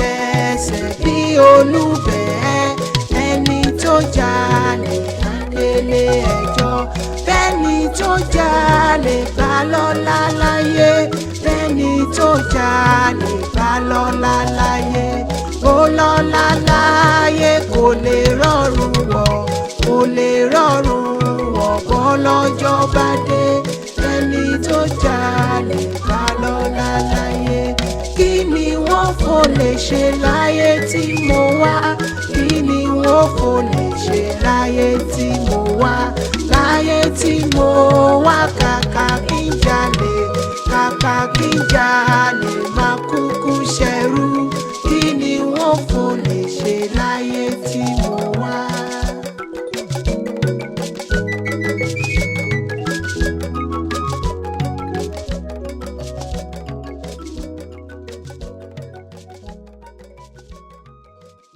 lẹ́sẹ̀ bí olúbẹ̀ ẹni tó jalè délé ẹjọ́ bẹ́ẹ̀ni tó jalè bá lọ́lá láyé bẹ́ẹ̀ni tó jalè bá lọ́lá láyé ó lọ́lá láyé kò lè rọrùn wọ̀ kò lè rọrùn wọ̀ bọ́ lọ́jọ́ bá dé bẹ́ẹ̀ni tó jalè bá lọ́lá láyé kí ni wọ́n fò lè ṣe láyé tí mo wá kí ni wọ́n fò lè ṣe láyé tí mo wá láyé tí mo wá